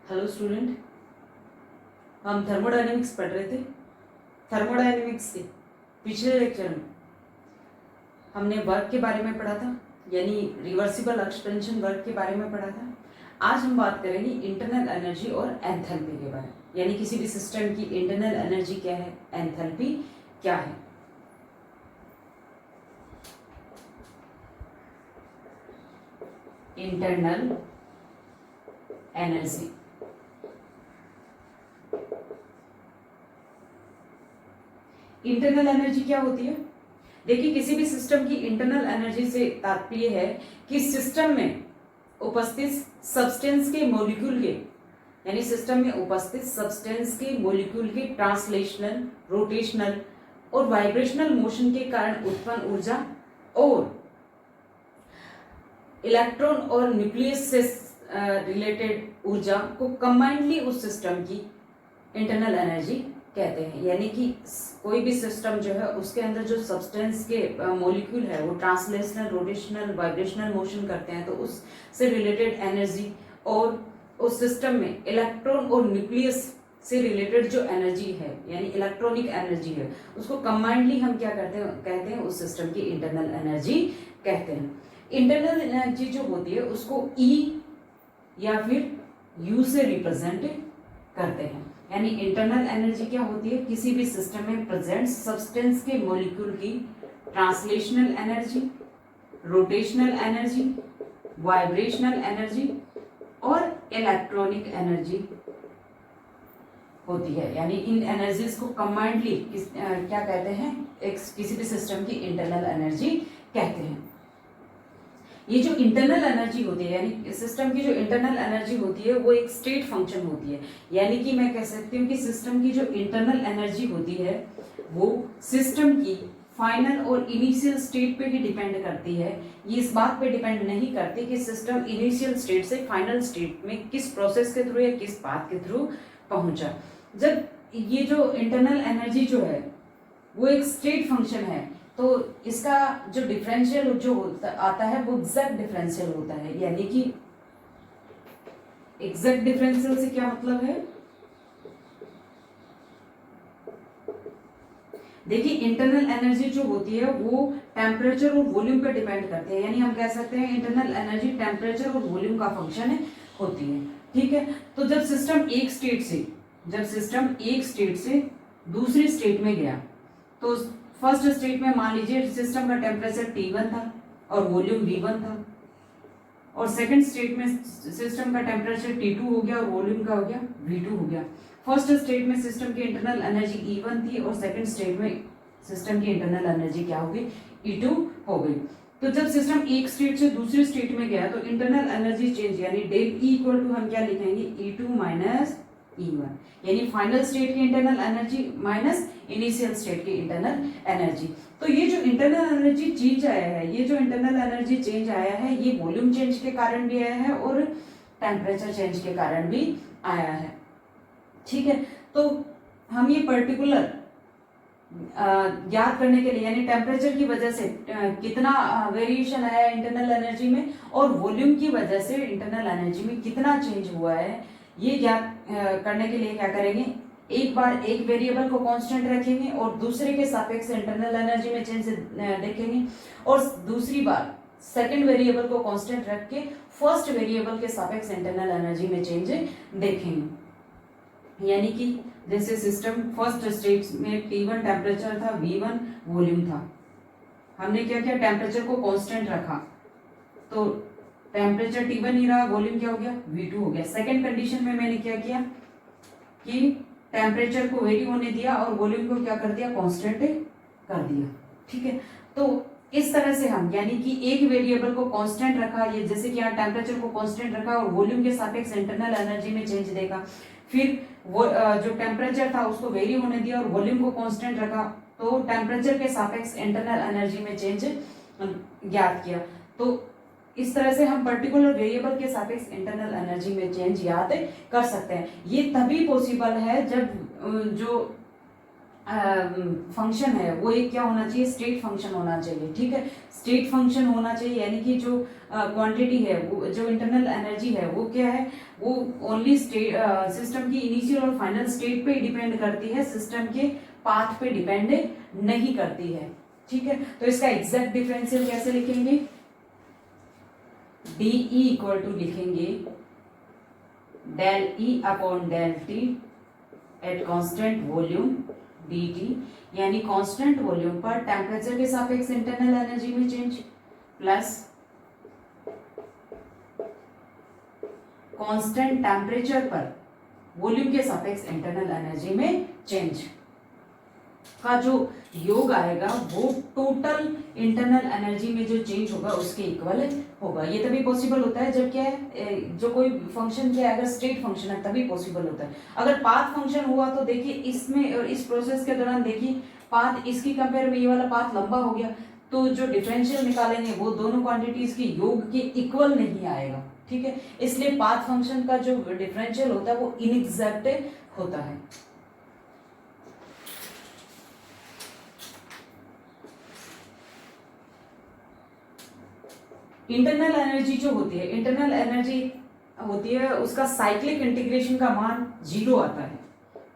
Hello student, हम thermodynamics पढ़ रहे थे। थर्मोडायनेमिक्स के पिछले लेक्चर में हमने वर्क के बारे में पढ़ा था, यानी रिवर्सिबल एक्सपेंशन वर्क के बारे में पढ़ा था। आज हम बात करेंगे इंटरनल एनर्जी और एंथैल्पी के बारे में, यानी किसी भी सिस्टम की इंटरनल एनर्जी क्या है, एंथैल्पी क्या है। इंटरनल एनर्जी इंटरनल एनर्जी क्या होती है? देखिए, किसी भी सिस्टम की इंटरनल एनर्जी से तात्पर्य है कि सिस्टम में उपस्थित सब्सटेंस के मॉलिक्यूल के, यानी सिस्टम में उपस्थित सब्सटेंस के मॉलिक्यूल के ट्रांसलेशनल, रोटेशनल और वाइब्रेशनल मोशन के कारण उत्पन्न ऊर्जा और इलेक्ट्रॉन और न्यूक्लियस से रिलेटेड ऊर्जा को कंबाइंडली उस सिस्टम की इंटरनल एनर्जी कहते हैं। यानी कि कोई भी सिस्टम जो है उसके अंदर जो सब्सटेंस के मॉलिक्यूल है वो ट्रांसलेशनल, रोटेशनल, वाइब्रेशनल मोशन करते हैं, तो उससे रिलेटेड एनर्जी और उस सिस्टम में इलेक्ट्रॉन और न्यूक्लियस से रिलेटेड जो एनर्जी है, यानी इलेक्ट्रॉनिक एनर्जी है, उसको कंबाइंडली हम क्या कहते हैं उस सिस्टम की इंटरनल एनर्जी कहते हैं। इंटरनल एनर्जी जो होती है उसको ई या फिर यू से रिप्रेजेंट करते हैं। यानी इंटरनल एनर्जी क्या होती है? किसी भी सिस्टम में प्रेजेंट सब्सटेंस के मॉलिक्यूल की translational energy, rotational energy, vibrational energy और इलेक्ट्रॉनिक एनर्जी होती है। यानी इन एनर्जीज को कंबाइंडली क्या कहते हैं? किसी भी सिस्टम की इंटरनल एनर्जी कहते हैं। ये जो इंटरनल एनर्जी होती है, यानी सिस्टम की जो इंटरनल एनर्जी होती है वो एक स्टेट फंक्शन होती है। यानी कि मैं कह सकती हूँ कि सिस्टम की जो इंटरनल एनर्जी होती है वो सिस्टम की फाइनल और इनिशियल स्टेट पे ही डिपेंड करती है। ये इस बात पे डिपेंड नहीं करती कि सिस्टम इनिशियल स्टेट से फाइनल स्टेट में किस प्रोसेस के थ्रू या किस पाथ के थ्रू पहुंचा। जब ये जो इंटरनल एनर्जी जो है वो एक स्टेट फंक्शन है, तो इसका जो डिफरेंशियल जो आता है वो एग्जैक्ट डिफरेंशियल होता है। यानी कि एग्जैक्ट डिफरेंशियल से क्या मतलब है? देखिए, इंटरनल एनर्जी जो होती है वो टेम्परेचर और वॉल्यूम पे डिपेंड करती है। यानी हम कह सकते हैं इंटरनल एनर्जी टेम्परेचर और वॉल्यूम का फंक्शन होती है। ठीक है, तो जब सिस्टम एक स्टेट से दूसरी स्टेट में गया, तो फर्स्ट स्टेट में मान लीजिए सिस्टम का टेम्परेचर T1 था और वॉल्यूम V1 था, और सेकंड स्टेट में सिस्टम का टेम्परेचर T2 हो गया और वॉल्यूम का हो गया V2 हो गया। फर्स्ट स्टेट में सिस्टम की इंटरनल एनर्जी E1 थी और सेकंड स्टेट में सिस्टम की इंटरनल एनर्जी क्या हो गई? E2 हो गई। तो जब सिस्टम एक स्टेट से दूसरी स्टेट में गया तो इंटरनल एनर्जी चेंज, यानी डेल E इक्वल टू हम क्या लिखेंगे? E2 माइनस E1, यानी फाइनल स्टेट की internal energy minus initial state की इंटरनल एनर्जी। तो ये जो इंटरनल एनर्जी चेंज आया है, ये वॉल्यूम चेंज के कारण भी आया है और टेम्परेचर चेंज के कारण भी आया है। ठीक है, तो हम ये पर्टिकुलर ज्ञात करने के लिए, यानी टेम्परेचर की वजह से कितना वेरिएशन आया इंटरनल एनर्जी में और वॉल्यूम की वजह से इंटरनल एनर्जी में कितना चेंज हुआ है, ये ज्ञात करने के लिए क्या करेंगे? एक बार एक वेरिएबल को कांस्टेंट रखेंगे और दूसरे के सापेक्ष इंटरनल एनर्जी में चेंज देखेंगे, और दूसरी बार सेकंड वेरिएबल को कांस्टेंट रख के फर्स्ट वेरिएबल के सापेक्ष इंटरनल एनर्जी में चेंज देखेंगे। यानी कि जैसे सिस्टम फर्स्ट स्टेट में T1 टेम्परेचर था, V1 वॉल्यूम था, हमने क्या किया? टेम्परेचर को कांस्टेंट रखा, तो टेम्परेचर T1 ही रहा, वॉल्यूम क्या हो गया? V2 हो गया। सेकंड कंडीशन में मैंने क्या किया कि टेम्परेचर को वेरी होने दिया और वॉल्यूम को क्या कर दिया? कांस्टेंट कर दिया। ठीक है, तो इस तरह से हम, यानी कि एक वेरिएबल को कांस्टेंट रखा, ये जैसे कि यहाँ टेम्परेचर को कांस्टेंट रखा और वॉल्यूम के सापेक्ष इंटरनल एनर्जी में चेंज देखा, फिर वो जो टेम्परेचर था उसको वेरी होने दिया और वॉल्यूम को कांस्टेंट रखा, तो टेम्परेचर के सापेक्ष इंटरनल एनर्जी में चेंज ज्ञात किया। तो इस तरह से हम पर्टिकुलर वेरिएबल के सापेक्ष इंटरनल एनर्जी में चेंज याद कर सकते हैं। ये तभी पॉसिबल है जब जो फंक्शन है वो एक क्या होना चाहिए, स्टेट फंक्शन होना चाहिए, ठीक है। स्टेट फंक्शन होना चाहिए यानी कि जो क्वांटिटी है, वो जो इंटरनल एनर्जी है वो क्या है, वो ओनली स्टेट सिस्टम की इनिशियल और फाइनल स्टेट पे डिपेंड करती है, सिस्टम के पाथ पे डिपेंड नहीं करती है, ठीक है। तो इसका एग्जैक्ट डिफरेंशियल कैसे लिखेंगे, डी ई इक्वल टू लिखेंगे del E upon del T at constant volume D T, यानी कांस्टेंट वॉल्यूम पर टेम्परेचर के सापेक्ष इंटरनल एनर्जी में चेंज प्लस कांस्टेंट टेम्परेचर पर वॉल्यूम के सापेक्ष इंटरनल एनर्जी में चेंज का जो योग आएगा वो टोटल इंटरनल एनर्जी में जो चेंज होगा उसके इक्वल होगा। ये तभी पॉसिबल होता है जब क्या है, जो कोई फंक्शन क्या है अगर स्टेट फंक्शन है तभी पॉसिबल होता है। अगर पाथ फंक्शन हुआ तो देखिए इसमें और इस प्रोसेस के दौरान देखिए पाथ इसकी कंपेयर में ये वाला पाथ लंबा हो गया, तो जो डिफरेंशियल निकालेंगे वो दोनों क्वांटिटीज के योग के इक्वल नहीं आएगा, ठीक है। इसलिए पाथ फंक्शन का जो डिफरेंशियल होता है वो इनएग्जैक्ट होता है। इंटरनल एनर्जी जो होती है, इंटरनल एनर्जी होती है उसका साइक्लिक इंटीग्रेशन का मान 0 आता है,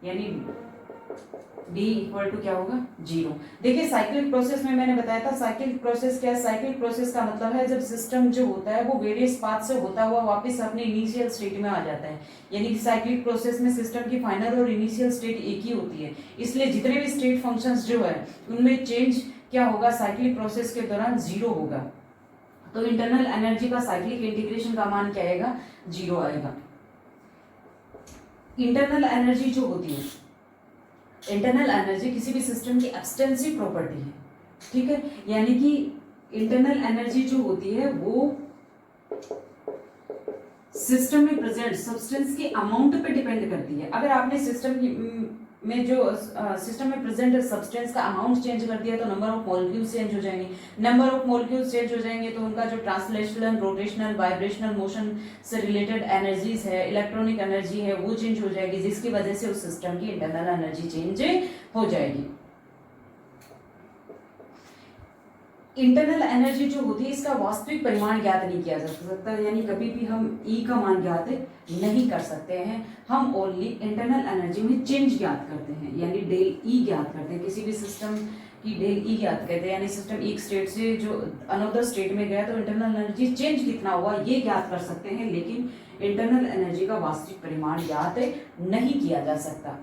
यानी D इक्वल टू क्या होगा 0। देखिए साइक्लिक प्रोसेस में मैंने बताया था, साइक्लिक प्रोसेस क्या है, साइक्लिक प्रोसेस का मतलब है जब सिस्टम जो होता है वो वेरियस पाथ से होता हुआ वापस अपने इनिशियल स्टेट में आ जाता है, यानी कि साइक्लिक प्रोसेस में सिस्टम की फाइनल और इनिशियल स्टेट एक ही होती है, इसलिए जितने भी स्टेट फंक्शंस जो है उनमें चेंज क्या होगा, साइक्लिक प्रोसेस के दौरान 0 होगा। तो इंटरनल एनर्जी का साइक्लिक इंटीग्रेशन का मान क्या आएगा, 0 आएगा। इंटरनल एनर्जी जो होती है, इंटरनल एनर्जी किसी भी सिस्टम की एक्सटेंसिव प्रॉपर्टी है, ठीक है, यानी कि इंटरनल एनर्जी जो होती है वो सिस्टम में प्रेजेंट सब्सटेंस के अमाउंट पे डिपेंड करती है। अगर आपने सिस्टम में जो सिस्टम में प्रेजेंट सब्सटेंस का अमाउंट चेंज कर दिया तो नंबर ऑफ मॉलिक्यूल्स चेंज हो जाएंगे, नंबर ऑफ मॉलिक्यूल्स चेंज हो जाएंगे तो उनका जो ट्रांसलेशनल, रोटेशनल, वाइब्रेशनल मोशन से रिलेटेड एनर्जीज है, इलेक्ट्रॉनिक एनर्जी है वो चेंज हो जाएगी, जिसकी वजह से उस सिस्टम की इंटरनल एनर्जी चेंज हो जाएगी। इंटरनल एनर्जी जो होती है इसका वास्तविक परिमाण ज्ञात नहीं किया जा सकता, यानी कभी भी हम E का मान ज्ञात नहीं कर सकते हैं, हम ओनली इंटरनल एनर्जी में चेंज ज्ञात करते हैं, यानी डेल E ज्ञात करते हैं, किसी भी सिस्टम की डेल E ज्ञात करते हैं, यानी सिस्टम एक स्टेट से जो अनदर स्टेट में गया तो इंटरनल एनर्जी चेंज कितना हुआ ये ज्ञात कर सकते हैं, लेकिन इंटरनल एनर्जी का वास्तविक परिमाण ज्ञात नहीं किया जा सकता।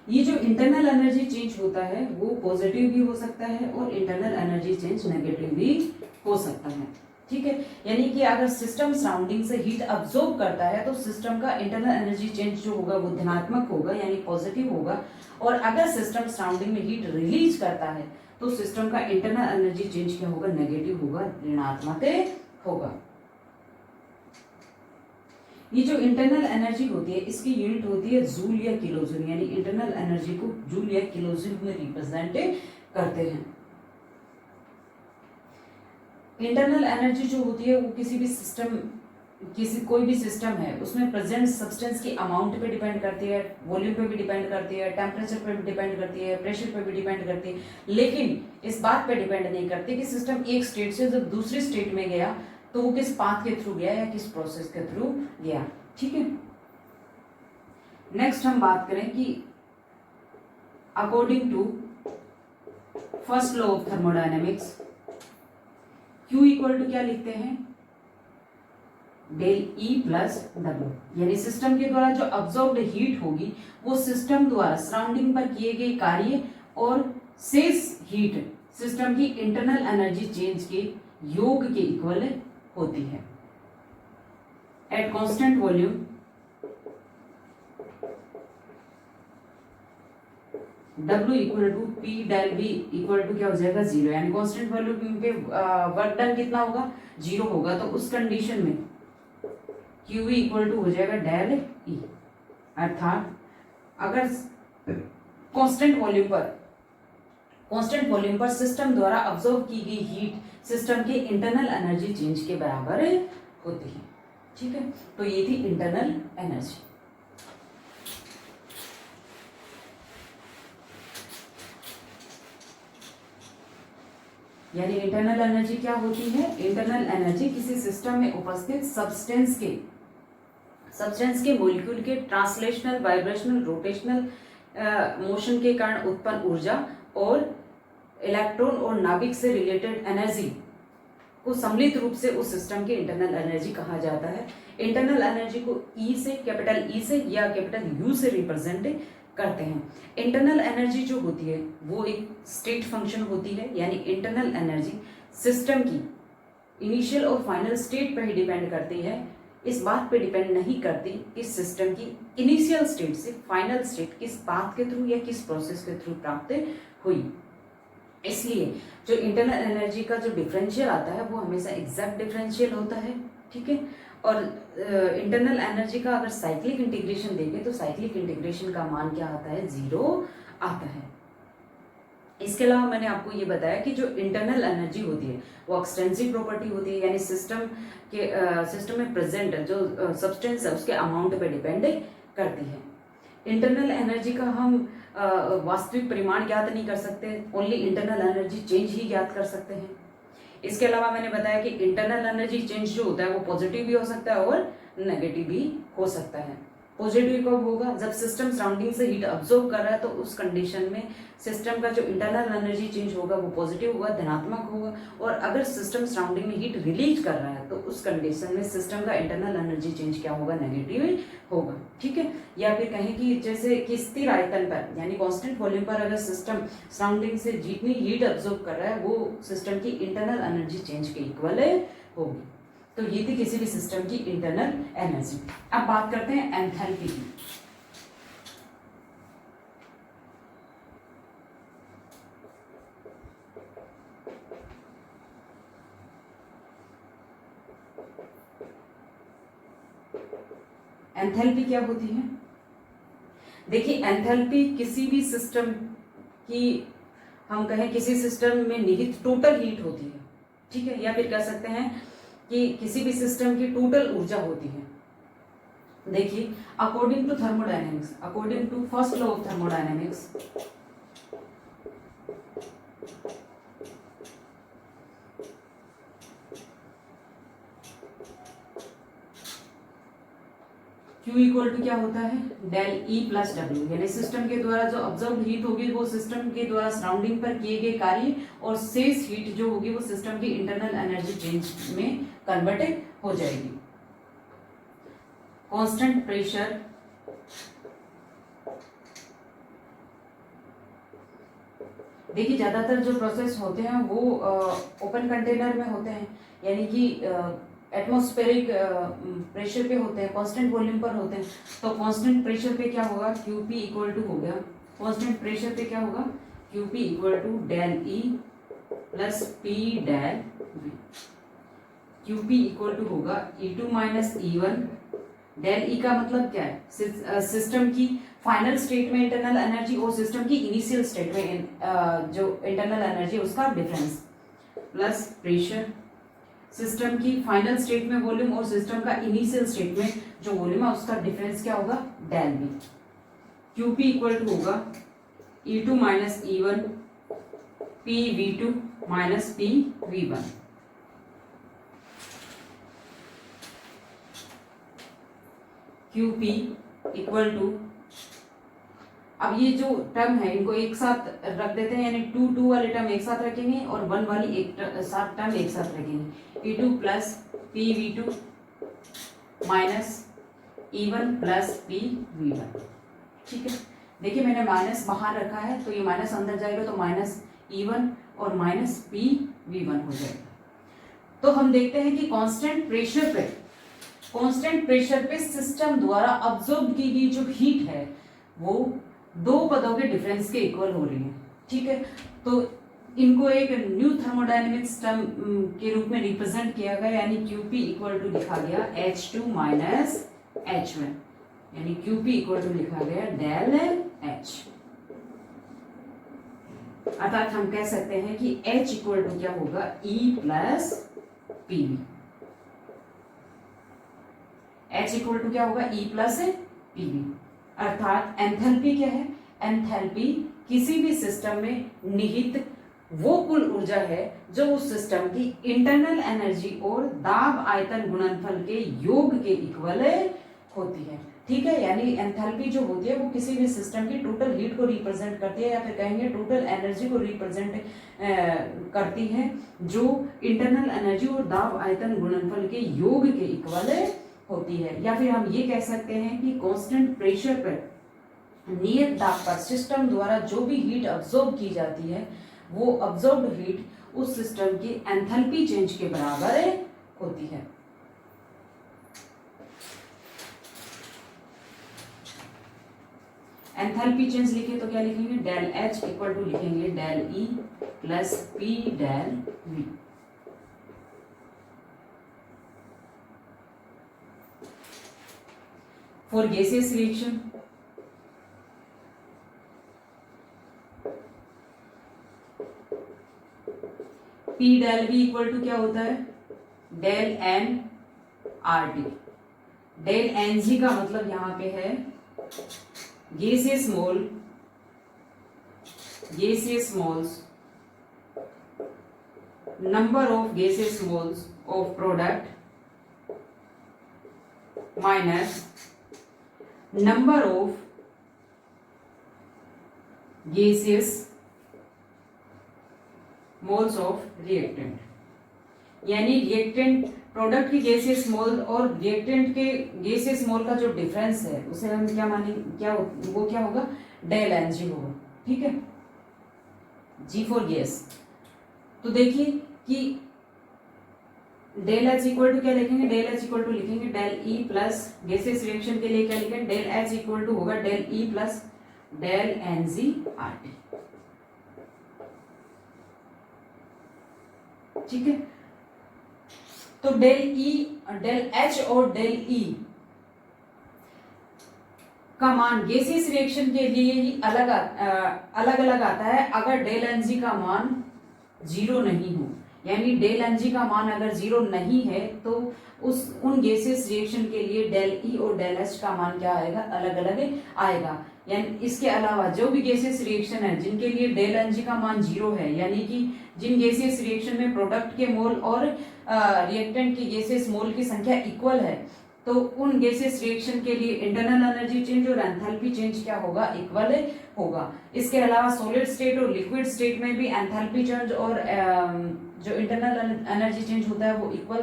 ये जो इंटरनल एनर्जी चेंज होता है वो पॉजिटिव भी हो सकता है और इंटरनल एनर्जी चेंज नेगेटिव भी हो सकता है, ठीक है। यानी कि अगर सिस्टम सराउंडिंग से हीट अब्सॉर्ब करता है तो सिस्टम का इंटरनल एनर्जी चेंज जो होगा वो धनात्मक होगा, यानी पॉजिटिव होगा, और अगर सिस्टम सराउंडिंग में हीट रिलीज करता है तो सिस्टम का इंटरनल एनर्जी चेंज क्या होगा, नेगेटिव होगा, ऋणात्मक होगा। ये जो इंटरनल एनर्जी होती है इसकी यूनिट होती है जूल या किलोजूल, यानी इंटरनल एनर्जी को जूल या किलोजूल में रिप्रेजेंट करते हैं। इंटरनल एनर्जी जो होती है वो किसी भी सिस्टम, कोई भी सिस्टम है उसमें प्रेजेंट सब्सटेंस के अमाउंट पे डिपेंड करती है, वॉल्यूम पे भी डिपेंड करती है, टेम्परेचर पे भी डिपेंड करती है, प्रेशर पे भी डिपेंड करती है, लेकिन इस बात पे डिपेंड नहीं करती कि सिस्टम एक स्टेट से जब दूसरी स्टेट में गया तो वो किस पाथ के थ्रू गया या किस प्रोसेस के थ्रू गया, ठीक है। नेक्स्ट हम बात करें कि according to first law of thermodynamics Q equal to क्या लिखते हैं, डेल E प्लस W, यानी सिस्टम के द्वारा जो अब्सॉर्ब्ड हीट होगी वो सिस्टम द्वारा सराउंडिंग पर किए गए कार्य और शेष हीट सिस्टम की इंटरनल एनर्जी चेंज के योग के इक्वल होती है। At constant volume W equal to P del V equal to क्या हो जाएगा 0, यानी कांस्टेंट वॉल्यूम पे वर्क डन कितना होगा 0 होगा, तो उस कंडीशन में QV इक्वल टू हो जाएगा डेल E, अर्थात अगर कांस्टेंट वॉल्यूम पर सिस्टम द्वारा अब्सॉर्ब की गई हीट सिस्टम के इंटरनल एनर्जी चेंज के बराबर होती है, ठीक है। तो ये थी इंटरनल एनर्जी। यानी इंटरनल एनर्जी क्या होती है? इंटरनल एनर्जी किसी सिस्टम में उपस्थित सब्सटेंस के मॉलिक्यूल के ट्रांसलेशनल, वाइब्रेशनल, रोटेशनल मोशन के कारण उत्पन्न ऊर्जा और इलेक्ट्रॉन और नाभिक से रिलेटेड एनर्जी को सम्मिलित रूप से उस सिस्टम की इंटरनल एनर्जी कहा जाता है। इंटरनल एनर्जी को कैपिटल ई से या कैपिटल यू से रिप्रेजेंट करते हैं। इंटरनल एनर्जी जो होती है वो एक स्टेट फंक्शन होती है, यानी इंटरनल एनर्जी सिस्टम की इनिशियल और फाइनल स्टेट पर ही डिपेंड करती है। इस बात पे डिपेंड नहीं करती कि सिस्टम की इनिशियल स्टेट से फाइनल स्टेट किस पाथ के थ्रू या किस प्रोसेस के थ्रू प्राप्त हुई। इसलिए जो इंटरनल एनर्जी का जो डिफरेंशियल आता है वो हमेशा एग्जैक्ट डिफरेंशियल होता है, ठीक है। और इंटरनल एनर्जी का अगर साइक्लिक इंटीग्रेशन देखें तो साइक्लिक इंटीग्रेशन का मान क्या आता है? 0 आता है। इसके अलावा मैंने आपको ये बताया कि जो इंटरनल एनर्जी होती है वो एक्सटेंसिव प्रॉपर्टी होती है, यानी सिस्टम में प्रेजेंट जो सब्सटेंस है उसके अमाउंट पे डिपेंड करती है। इंटरनल एनर्जी का हम वास्तविक परिमाण ज्ञात नहीं कर सकते, ओनली इंटरनल एनर्जी चेंज ही ज्ञात कर सकते हैं। इसके अलावा मैंने बताया कि इंटरनल एनर्जी चेंज जो होता है वो पॉजिटिव भी हो सकता है और नेगेटिव भी हो सकता है। पॉजिटिव कब होगा? जब सिस्टम सराउंडिंग से हीट अब्सॉर्ब कर रहा है, तो उस कंडीशन में सिस्टम का जो इंटरनल एनर्जी चेंज होगा वो पॉजिटिव होगा, धनात्मक होगा। और अगर सिस्टम सराउंडिंग में हीट रिलीज कर रहा है तो उस कंडीशन में सिस्टम का इंटरनल एनर्जी चेंज क्या होगा? नेगेटिव होगा, ठीक है। या फिर कहें कि जैसे कि स्थिर आयतन पर यानी कांस्टेंट वॉल्यूम पर अगर सिस्टम सराउंडिंग से जितनी हीट अब्सॉर्ब कर रहा है वो सिस्टम की इंटरनल एनर्जी चेंज के इक्वल होगी। तो ये थी किसी भी सिस्टम की इंटरनल एनर्जी। अब बात करते हैं एंथैल्पी की। एंथैल्पी क्या होती है? देखिए, एंथैल्पी किसी भी सिस्टम की, हम कहें किसी सिस्टम में निहित टोटल हीट होती है, ठीक है। या फिर कह सकते हैं कि किसी भी सिस्टम की टोटल ऊर्जा होती है। देखिए, according to thermodynamics, according to first law of thermodynamics, Q equal to क्या होता है? डेल E प्लस डब्ल्यू, यानी सिस्टम के द्वारा जो ऑब्जर्व हीट होगी वो सिस्टम के द्वारा सराउंडिंग पर किए गए कार्य और शेष हीट जो होगी वो सिस्टम की इंटरनल एनर्जी चेंज में कन्वर्टेड हो जाएगी। कांस्टेंट प्रेशर, देखिए ज्यादातर जो प्रोसेस होते हैं वो ओपन कंटेनर में होते हैं, यानी कि एटमॉस्फेरिक प्रेशर पे होते हैं, कांस्टेंट वॉल्यूम पर होते हैं। तो कांस्टेंट प्रेशर पे क्या होगा? QP इक्वल टू हो गया, कांस्टेंट प्रेशर पे क्या होगा? QP equal to del E plus P del V। QP equal to होगा E2 minus E1। Del E का मतलब क्या है? सिस्टम की फाइनल स्टेट में इंटरनल एनर्जी और सिस्टम की इनिशियल स्टेट में जो इंटरनल एनर्जी उसका डिफरेंस, प्लस प्रेशर, सिस्टम की फाइनल स्टेट में वॉल्यूम और सिस्टम का इनिशियल स्टेट में जो वॉल्यूम है उसका डिफरेंस क्या होगा? Del V। QP equal to होगा E2 minus E1 PV2 minus PV1। QP equal to, अब ये जो टर्म है इनको एक साथ रख देते हैं, यानी 2 वाली टर्म एक साथ रखेंगे और 1 वाली एक साथ टर्म एक साथ रखेंगे। E2 plus PV2 minus E1 plus PV1, ठीक है। देखिए मैंने माइनस बाहर रखा है तो ये माइनस अंदर जाएगा तो माइनस E1 और माइनस PV1 हो जाएगा। तो हम देखते हैं कि कांस्टेंट प्रेशर पे सिस्टम द्वारा अब्सॉर्ब की गई जो हीट है वो दो पदों के डिफरेंस के इक्वल हो रही है, ठीक है। तो इनको एक न्यू थर्मोडायनेमिक्स टर्म के रूप में रिप्रेजेंट किया गया, यानी QP इक्वल टू लिखा गया H2 माइनस H1, यानी QP इक्वल टू लिखा गया डेल H। अर्थात हम कह सकते हैं कि H इक्वल टू क्या होगा? E plus PV। H equal to क्या होगा? E plus PV। अर्थात एंथैल्पी क्या है? एंथैल्पी किसी भी सिस्टम में निहित वो कुल ऊर्जा है जो उस सिस्टम की इंटरनल एनर्जी और दाब आयतन गुणनफल के योग के इक्वल होती है। ठीक है, यानी एंथैल्पी जो होती है वो किसी भी सिस्टम की टोटल हीट को रिप्रेजेंट करती है, या फिर कहेंगे टोटल एनर्जी को रिप्रेजेंट करती है, जो इंटरनल एनर्जी और दाब आयतन गुणनफल के योग के इक्वल होती है। या फिर हम ये कह सकते हैं कि कांस्टेंट प्रेशर पर, नियत दाब पर सिस्टम द्वारा जो भी हीट अब्सॉर्ब की जाती है वो अब्सॉर्ब्ड हीट उस सिस्टम की एंथैल्पी चेंज के बराबर होती है। एंथैल्पी चेंज लिखे तो क्या लिखेंगे, डेल एच इक्वल टू लिखेंगे del E plus P del V. For gaseous reaction P del V equal to क्या होता है, del N R T. Del N G का मतलब यहां पे है gaseous moles, number of gaseous moles of product minus number of gaseous moles of reactant. यानी reactant product की गैसियस मोल और रिएक्टेंट के गैसियस मोल का जो डिफरेंस है उसे हम क्या मानेंगे, वो क्या होगा, डेल एन जी होगा। ठीक है, जी फॉर गैस। तो देखिए कि डेल एच इक्वल टू क्या लिखेंगे, डेल एच इक्वल टू लिखेंगे del E plus gaseous reaction के लिए क्या लिखेंगे, डेल एच इक्वल टू होगा del E plus del N G R T. ठीक है, तो डेल एच और डेल ई का मान गैसियस रिएक्शन के लिए ही अलग अलग आता है अगर डेल एन जी का मान 0 नहीं हो। यानी डेल एन जी का मान अगर 0 नहीं है तो उन गैसियस रिएक्शन के लिए डेल ई और डेल एच का मान क्या आएगा, अलग अलग आएगा। यानी इसके अलावा जो भी गैसियस रिएक्शन है जिनके लिए डेल एन जी का मान 0 है, यानी कि जिन गैसियस रिएक्शन में प्रोडक्ट के मोल और रिएक्टेंट की गैसियस मोल की संख्या इक्वल है, तो उन गैसियस रिएक्शन के लिए इंटरनल एनर्जी चेंज और एंथैल्पी चेंज क्या होगा, इक्वल होगा। इसके अलावा सॉलिड स्टेट और लिक्विड स्टेट में भी एंथैल्पी चेंज और जो इंटरनल एनर्जी चेंज होता है वो इक्वल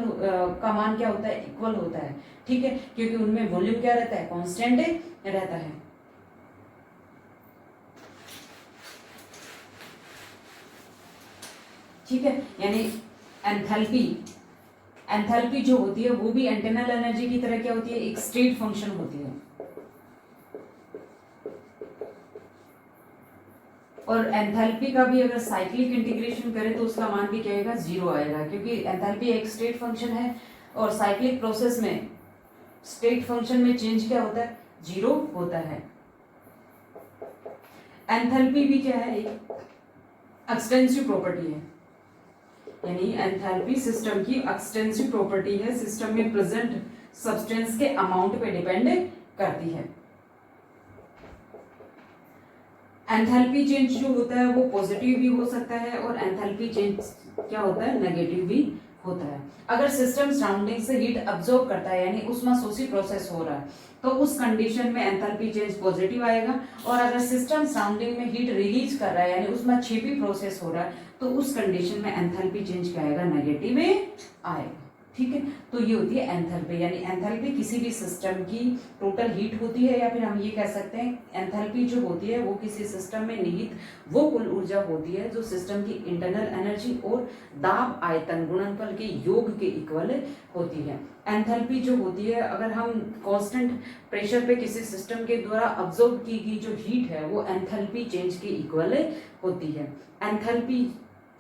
का मान क्या होता है, इक्वल होता है। ठीक है, क्योंकि उनमें वॉल्यूम क्या रहता है, कांस्टेंट रहता है। ठीक है, यानी एंथैल्पी जो होती है वो भी इंटरनल एनर्जी की तरह क्या होती है, एक स्टेट फंक्शन होती है। और एंथैल्पी का भी अगर साइक्लिक इंटीग्रेशन करें तो उसका मान भी क्या आएगा, 0 आएगा, क्योंकि एंथैल्पी एक स्टेट फंक्शन है और साइक्लिक प्रोसेस में स्टेट फंक्शन में चेंज क्या होता है, 0 होता है। एंथैल्पी भी क्या है, एक एक्सटेंसिव प्रॉपर्टी है। यानी एंथैल्पी सिस्टम की एक्सटेंसिव प्रॉपर्टी है, सिस्टम में प्रेजेंट सब्सटेंस के अमाउंट पे डिपेंड करती है। एंथैल्पी चेंज जो होता है वो पॉजिटिव भी हो सकता है और एंथैल्पी चेंज क्या होता है, नेगेटिव भी होता है। अगर सिस्टम सराउंडिंग से हीट अब्सॉर्ब करता है यानी उस्मासोसी प्रोसेस हो रहा है तो उस कंडीशन में एंथैल्पी चेंज पॉजिटिव आएगा, और अगर सिस्टम सराउंडिंग में हीट रिलीज कर रहा है यानी उष्माक्षेपी प्रोसेस हो रहा है तो उस कंडीशन में एंथैल्पी चेंज क्या आएगा, नेगेटिव आएगा। ठीक है, तो ये होती है एंथैल्पी। यानी एंथैल्पी किसी भी सिस्टम की टोटल हीट होती है, या फिर हम ये कह सकते हैं एंथैल्पी जो होती है वो किसी सिस्टम में निहित वो कुल ऊर्जा होती है जो सिस्टम की इंटरनल एनर्जी और दाब आयतन गुणनफल के योग के इक्वल होती है। एंथैल्पी जो होती है, अगर हम कांस्टेंट प्रेशर पे किसी सिस्टम के द्वारा अब्सॉर्ब की गई जो हीट है वो एंथैल्पी चेंज के इक्वल होती है। एंथैल्पी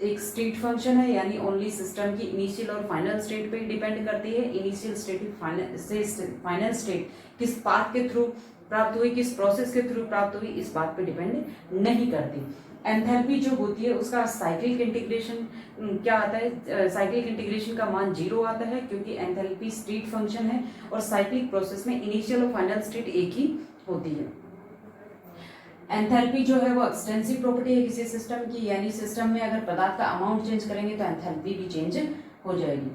एक स्टेट फंक्शन है, यानी ओनली सिस्टम की इनिशियल और फाइनल स्टेट पे डिपेंड करती है। इनिशियल स्टेट फाइनल स्टेट किस पाथ के थ्रू प्राप्त हुई, किस प्रोसेस के थ्रू प्राप्त हुई, इस बात पे डिपेंड नहीं करती। एंथैल्पी जो होती है उसका साइक्लिक इंटीग्रेशन क्या आता है, साइक्लिक इंटीग्रेशन का मान 0 आता है, क्योंकि एंथैल्पी स्टेट फंक्शन है और साइक्लिक प्रोसेस में इनिशियल और फाइनल स्टेट एक ही होती है। एंथैल्पी जो है वो एक्सटेंसिव प्रॉपर्टी है किसी सिस्टम की, यानी सिस्टम में अगर पदार्थ का अमाउंट चेंज करेंगे तो एंथैल्पी भी चेंज हो जाएगी।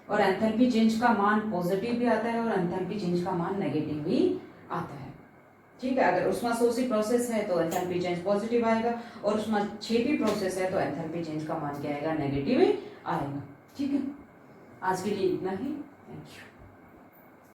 और एंथैल्पी चेंज का मान पॉजिटिव भी आता है और एंथैल्पी चेंज का मान नेगेटिव भी आता है। ठीक है, अगर ऊष्माशोषी प्रोसेस है तो एंथैल्पी चेंज पॉजिटिव आएगा, और ऊष्माक्षेपी प्रोसेस है तो एंथैल्पी चेंज का मान क्या आएगा, नेगेटिव आएगा। ठीक है, आज के लिए इतना ही। Thank you.